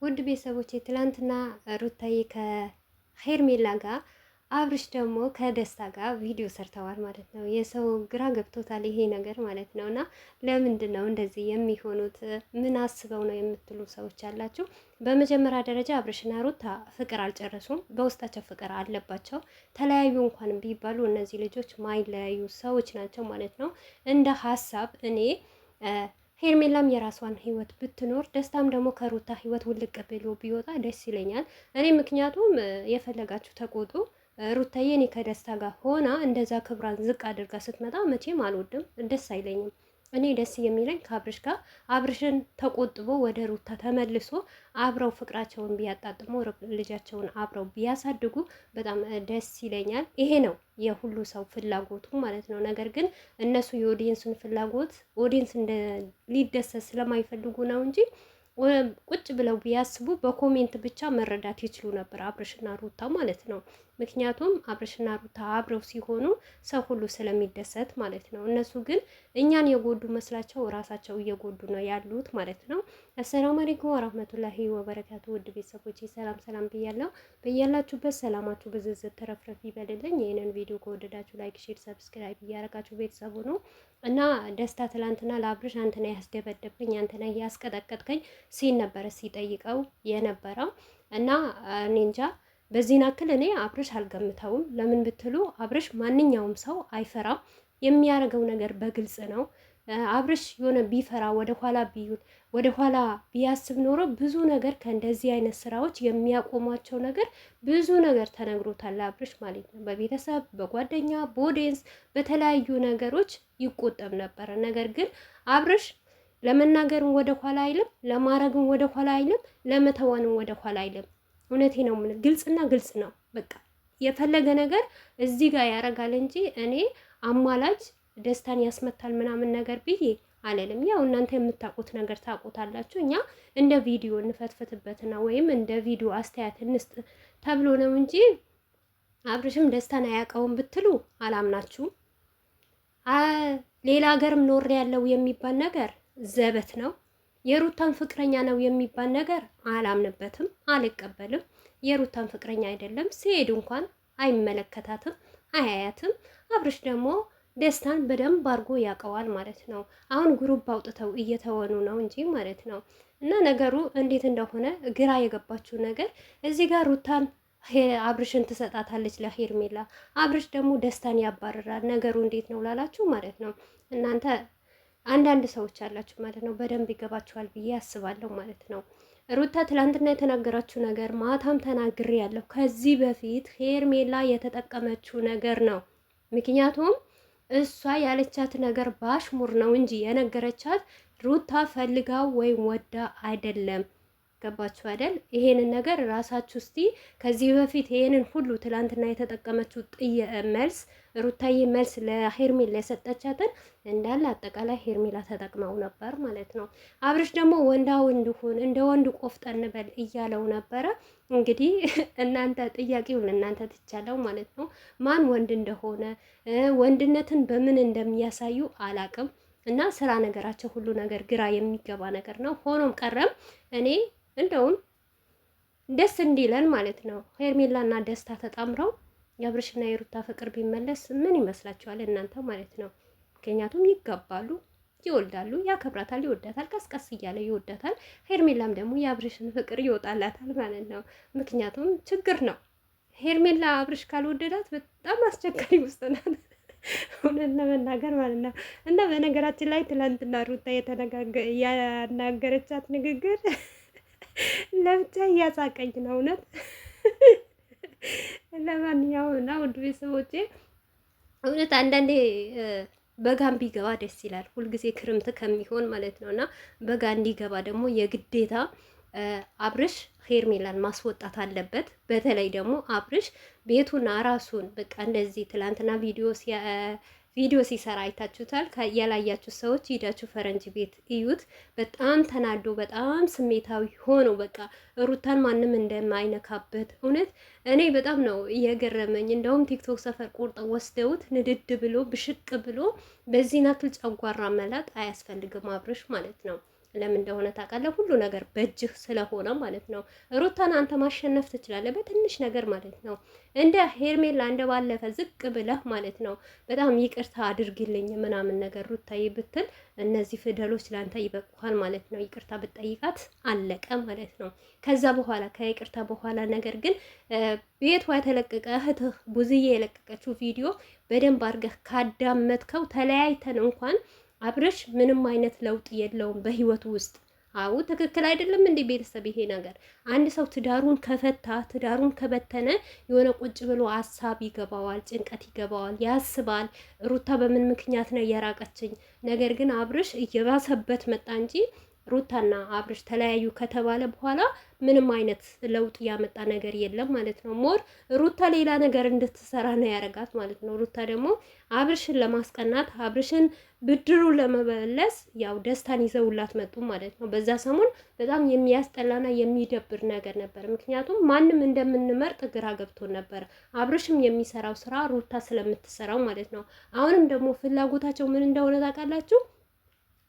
ውድ ቤተሰቦቼ ትላንትና ሩታዬ ከሄርሜላ ጋር አብርሽ ደግሞ ከደስታ ጋር ቪዲዮ ሰርተዋል ማለት ነው። የሰው ግራ ገብቶታል ይሄ ነገር ማለት ነው። እና ለምንድን ነው እንደዚህ የሚሆኑት? ምን አስበው ነው የምትሉ ሰዎች አላችሁ። በመጀመሪያ ደረጃ አብርሽና ሩታ ፍቅር አልጨረሱም። በውስጣቸው ፍቅር አለባቸው። ተለያዩ እንኳን ቢባሉ እነዚህ ልጆች ማይለያዩ ሰዎች ናቸው ማለት ነው። እንደ ሀሳብ እኔ ሄርሜላም የራሷን ህይወት ብትኖር ደስታም ደግሞ ከሩታ ህይወት ውልቅ ብሎ ቢወጣ ደስ ይለኛል። እኔ ምክንያቱም የፈለጋችሁ ተቆጡ። ሩታዬ እኔ ከደስታ ጋር ሆና እንደዛ ክብራን ዝቅ አድርጋ ስትመጣ መቼም አልወድም፣ ደስ አይለኝም። እኔ ደስ የሚለኝ ከአብርሽ ጋር አብርሽን ተቆጥቦ ወደ ሩታ ተመልሶ አብረው ፍቅራቸውን ቢያጣጥሙ ልጃቸውን አብረው ቢያሳድጉ በጣም ደስ ይለኛል። ይሄ ነው የሁሉ ሰው ፍላጎቱ ማለት ነው። ነገር ግን እነሱ የኦዲየንሱን ፍላጎት ኦዲየንስ ሊደሰት ስለማይፈልጉ ነው እንጂ ቁጭ ብለው ቢያስቡ በኮሜንት ብቻ መረዳት ይችሉ ነበር፣ አብርሽና ሩታ ማለት ነው። ምክንያቱም አብርሽና ሩታ አብረው ሲሆኑ ሰው ሁሉ ስለሚደሰት ማለት ነው። እነሱ ግን እኛን የጎዱ መስላቸው ራሳቸው እየጎዱ ነው ያሉት ማለት ነው። አሰላሙ አለይኩም ወራህመቱላሂ ወበረካቱ። ውድ ቤተሰቦች ሰላም ሰላም ብያለሁ። በያላችሁበት ሰላማችሁ ብዝዝት ተረፍረፍ ይበልልኝ። ይህንን ቪዲዮ ከወደዳችሁ ላይክ፣ ሼር፣ ሰብስክራይብ እያረጋችሁ ቤተሰቡ ነው እና ደስታ ትላንትና ለአብርሽ አንተና ያስደበደብከኝ አንተና ያስቀጠቀጥከኝ ሲል ነበረ ሲጠይቀው የነበረው እና እኔ እንጃ በዚህን አክል እኔ አብርሽ አልገምተውም። ለምን ብትሉ አብርሽ ማንኛውም ሰው አይፈራም። የሚያደርገው ነገር በግልጽ ነው። አብርሽ የሆነ ቢፈራ ወደ ኋላ ቢያስብ ኖሮ ብዙ ነገር ከእንደዚህ አይነት ስራዎች የሚያቆሟቸው ነገር ብዙ ነገር ተነግሮታል አብርሽ ማለት ነው። በቤተሰብ በጓደኛ በኦዲየንስ በተለያዩ ነገሮች ይቆጠብ ነበረ። ነገር ግን አብርሽ ለመናገርም ወደ ኋላ አይልም፣ ለማረግም ወደ ኋላ አይልም፣ ለመተወንም ወደ ኋላ አይልም። እውነቴ ነው የምልህ፣ ግልጽና ግልጽ ነው። በቃ የፈለገ ነገር እዚህ ጋር ያደርጋል እንጂ እኔ አማላጅ ደስታን ያስመታል ምናምን ነገር ብዬ አለልም። ያው እናንተ የምታውቁት ነገር ታውቁታላችሁ። እኛ እንደ ቪዲዮ እንፈትፍትበትና ወይም እንደ ቪዲዮ አስተያየት እንስጥ ተብሎ ነው እንጂ አብርሽም ደስታን አያውቀውም ብትሉ አላምናችሁም። ሌላ ሀገርም ኖር ያለው የሚባል ነገር ዘበት ነው። የሩታን ፍቅረኛ ነው የሚባል ነገር አላምንበትም፣ አልቀበልም። የሩታን ፍቅረኛ አይደለም፣ ሲሄድ እንኳን አይመለከታትም፣ አያያትም። አብርሽ ደግሞ ደስታን በደንብ አድርጎ ያውቀዋል ማለት ነው። አሁን ግሩፕ አውጥተው እየተወኑ ነው እንጂ ማለት ነው። እና ነገሩ እንዴት እንደሆነ ግራ የገባችው ነገር እዚህ ጋር ሩታን አብርሽን ትሰጣታለች ለሄርሜላ፣ አብርሽ ደግሞ ደስታን ያባርራል። ነገሩ እንዴት ነው ላላችሁ ማለት ነው እናንተ አንዳንድ ሰዎች አላችሁ ማለት ነው። በደንብ ይገባችኋል ብዬ አስባለሁ ማለት ነው። ሩታ ትላንትና የተናገራችሁ ነገር ማታም ተናግሬ ያለሁ ከዚህ በፊት ሄርሜላ የተጠቀመችው ነገር ነው። ምክንያቱም እሷ ያለቻት ነገር ባሽሙር ነው እንጂ የነገረቻት ሩታ ፈልጋው ወይም ወዳ አይደለም። ገባችሁ አይደል? ይሄንን ነገር ራሳችሁ እስቲ ከዚህ በፊት ይሄንን ሁሉ ትላንትና የተጠቀመችው መልስ ሩታዬ መልስ ለሄርሜላ የሰጠቻትን እንዳለ አጠቃላይ ሄርሜላ ተጠቅመው ነበር ማለት ነው። አብርሽ ደግሞ ወንዳ ወንድ ሁን እንደ ወንድ ቆፍጠን በል እያለው ነበረ። እንግዲህ እናንተ ጥያቄውን እናንተ ትቻለው ማለት ነው። ማን ወንድ እንደሆነ ወንድነትን በምን እንደሚያሳዩ አላቅም። እና ስራ ነገራቸው ሁሉ ነገር ግራ የሚገባ ነገር ነው። ሆኖም ቀረም እኔ እንደውም ደስ እንዲለን ማለት ነው ሄርሜላና ደስታ ተጣምረው የአብርሽና የሩታ ፍቅር ቢመለስ ምን ይመስላችኋል እናንተ ማለት ነው? ምክንያቱም ይጋባሉ፣ ይወልዳሉ፣ ያከብራታል፣ ይወዳታል፣ ቀስቀስ እያለ ይወዳታል። ሄርሜላም ደግሞ የአብርሽን ፍቅር ይወጣላታል ማለት ነው። ምክንያቱም ችግር ነው ሄርሜላ አብርሽ ካልወደዳት በጣም አስቸጋሪ ውስጥ ናት። እውነት ለመናገር ማለት ነው። እና በነገራችን ላይ ትላንትና ሩታ ያናገረቻት ንግግር ለብቻ እያሳቀኝ ነው እውነት። ለማንኛውም እና ውድ ቤተሰቦቼ እውነት አንዳንዴ በጋም ቢገባ ደስ ይላል፣ ሁልጊዜ ክርምት ከሚሆን ማለት ነው። እና በጋ እንዲገባ ደግሞ የግዴታ አብርሽ ሄርሜላን ማስወጣት አለበት። በተለይ ደግሞ አብርሽ ቤቱና ራሱን በቃ እንደዚህ ትላንትና ቪዲዮ ሲሰራ አይታችሁታል። ያላያችሁ ሰዎች ሂዳችሁ ፈረንጅ ቤት እዩት። በጣም ተናዶ በጣም ስሜታዊ ሆኖ በቃ ሩታን ማንም እንደማይነካበት እውነት እኔ በጣም ነው እየገረመኝ። እንደውም ቲክቶክ ሰፈር ቆርጠው ወስደውት ንድድ ብሎ ብሽቅ ብሎ በዚህ ናክል ጨጓራ መላጥ አያስፈልግም አብርሽ ማለት ነው። ለምን እንደሆነ ታውቃለህ? ሁሉ ነገር በእጅህ ስለሆነ ማለት ነው። ሩታን አንተ ማሸነፍ ትችላለህ በትንሽ ነገር ማለት ነው። እንደ ሄርሜላ እንደ ባለፈ ዝቅ ብለህ ማለት ነው በጣም ይቅርታ አድርግልኝ ምናምን ነገር ሩታዬ ብትል እነዚህ ፊደሎች ለአንተ ይበቁሃል ማለት ነው። ይቅርታ ብትጠይቃት አለቀ ማለት ነው። ከዛ በኋላ ከይቅርታ በኋላ ነገር ግን ቤቷ የተለቀቀ እህትህ ቡዝዬ የለቀቀችው ቪዲዮ በደንብ አድርገህ ካዳመጥከው ተለያይተን እንኳን አብረሽ ምንም አይነት ለውጥ የለውም በህይወቱ ውስጥ። አዎ ትክክል አይደለም እንዴ ቤተሰብ? ይሄ ነገር አንድ ሰው ትዳሩን ከፈታ ትዳሩን ከበተነ የሆነ ቁጭ ብሎ ሀሳብ ይገባዋል፣ ጭንቀት ይገባዋል፣ ያስባል። ሩታ በምን ምክንያት ነው የራቀችኝ? ነገር ግን አብርሽ እየባሰበት መጣ እንጂ ሩታና አብርሽ ተለያዩ ከተባለ በኋላ ምንም አይነት ለውጥ ያመጣ ነገር የለም ማለት ነው። ሞር ሩታ ሌላ ነገር እንድትሰራ ነው ያደረጋት ማለት ነው። ሩታ ደግሞ አብርሽን ለማስቀናት አብርሽን ብድሩ ለመመለስ ያው ደስታን ይዘውላት መጡ ማለት ነው። በዛ ሰሞን በጣም የሚያስጠላና የሚደብር ነገር ነበር። ምክንያቱም ማንም እንደምንመርጥ ግራ ገብቶን ነበር። አብርሽም የሚሰራው ስራ ሩታ ስለምትሰራው ማለት ነው። አሁንም ደግሞ ፍላጎታቸው ምን እንደሆነ ታውቃላችሁ?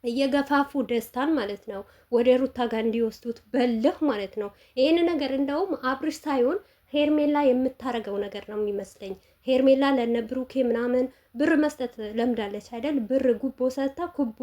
እየገፋፉ ደስታን ማለት ነው ወደ ሩታ ጋር እንዲወስዱት በልህ ማለት ነው። ይህን ነገር እንደውም አብርሽ ሳይሆን ሄርሜላ የምታረገው ነገር ነው የሚመስለኝ። ሄርሜላ ለነ ብሩኬ ምናምን ብር መስጠት ለምዳለች አይደል? ብር ጉቦ ሰጥታ ኩቦ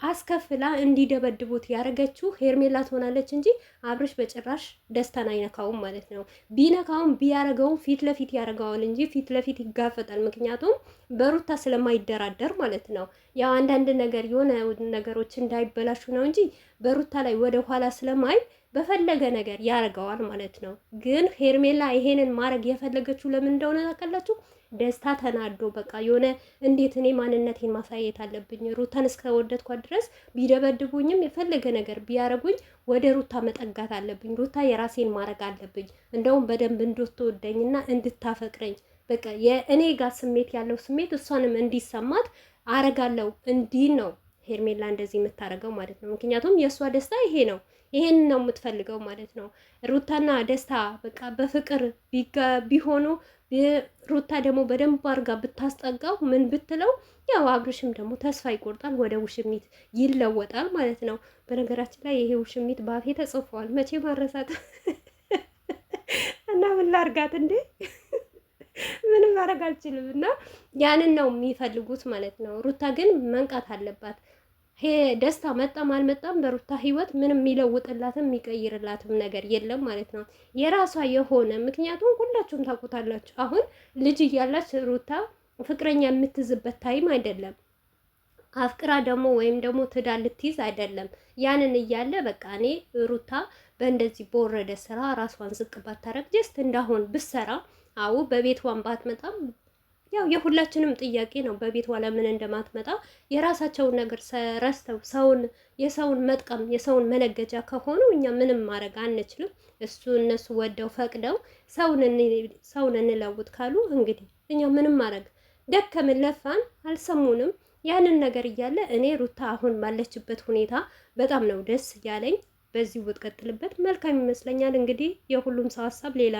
አስከፍላ እንዲደበድቡት ያደረገችው ሄርሜላ ትሆናለች እንጂ አብርሽ በጭራሽ ደስታን አይነካውም ማለት ነው። ቢነካውም ቢያረገውም ፊት ለፊት ያደርገዋል እንጂ ፊት ለፊት ይጋፈጣል። ምክንያቱም በሩታ ስለማይደራደር ማለት ነው። ያው አንዳንድ ነገር የሆነ ነገሮች እንዳይበላሹ ነው እንጂ በሩታ ላይ ወደ ኋላ ስለማይ በፈለገ ነገር ያደርገዋል ማለት ነው። ግን ሄርሜላ ይሄንን ማድረግ የፈለገችው ለምን እንደሆነ ታውቃላችሁ? ደስታ ተናዶ በቃ የሆነ እንዴት እኔ ማንነቴን ማሳየት አለብኝ፣ ሩታን እስከወደድኳት ድረስ ቢደበድቡኝም የፈለገ ነገር ቢያደርጉኝ ወደ ሩታ መጠጋት አለብኝ፣ ሩታ የራሴን ማድረግ አለብኝ፣ እንደውም በደንብ እንድትወደኝና እንድታፈቅረኝ በቃ የእኔ ጋር ስሜት ያለው ስሜት እሷንም እንዲሰማት አረጋለሁ። እንዲህ ነው ሄርሜላ እንደዚህ የምታደርገው ማለት ነው። ምክንያቱም የእሷ ደስታ ይሄ ነው። ይሄን ነው የምትፈልገው ማለት ነው። ሩታና ደስታ በቃ በፍቅር ቢሆኑ ሩታ ደግሞ በደንብ አድርጋ ብታስጠጋው ምን ብትለው ያው አብርሽም ደግሞ ተስፋ ይቆርጣል፣ ወደ ውሽሚት ይለወጣል ማለት ነው። በነገራችን ላይ ይሄ ውሽሚት ባፌ ተጽፏል፣ መቼ ማረሳት እና ምን ላርጋት እንዴ? ምንም ማድረግ አልችልም። እና ያንን ነው የሚፈልጉት ማለት ነው። ሩታ ግን መንቃት አለባት። ደስታ መጣም አልመጣም በሩታ ህይወት ምንም የሚለውጥላትም የሚቀይርላትም ነገር የለም ማለት ነው። የራሷ የሆነ ምክንያቱም ሁላችሁም ታውቁታላችሁ። አሁን ልጅ እያላች ሩታ ፍቅረኛ የምትይዝበት ታይም አይደለም። አፍቅራ ደግሞ ወይም ደግሞ ትዳር ልትይዝ አይደለም። ያንን እያለ በቃ እኔ ሩታ በእንደዚህ በወረደ ስራ ራሷን ዝቅ ባታረግ ጀስት እንዳሆን ብሰራ አዎ በቤቷን ባትመጣም ያው የሁላችንም ጥያቄ ነው። በቤቷ ለምን እንደማትመጣ የራሳቸውን ነገር ረስተው የሰውን መጥቀም የሰውን መነገጃ ከሆኑ እኛ ምንም ማድረግ አንችልም። እነሱ ወደው ፈቅደው ሰውን እንለውጥ ካሉ እንግዲህ እኛ ምንም ማድረግ ደከምን ለፋን አልሰሙንም። ያንን ነገር እያለ እኔ ሩታ አሁን ባለችበት ሁኔታ በጣም ነው ደስ ያለኝ። በዚህ ብትቀጥልበት መልካም ይመስለኛል። እንግዲህ የሁሉም ሰው ሀሳብ ሌላ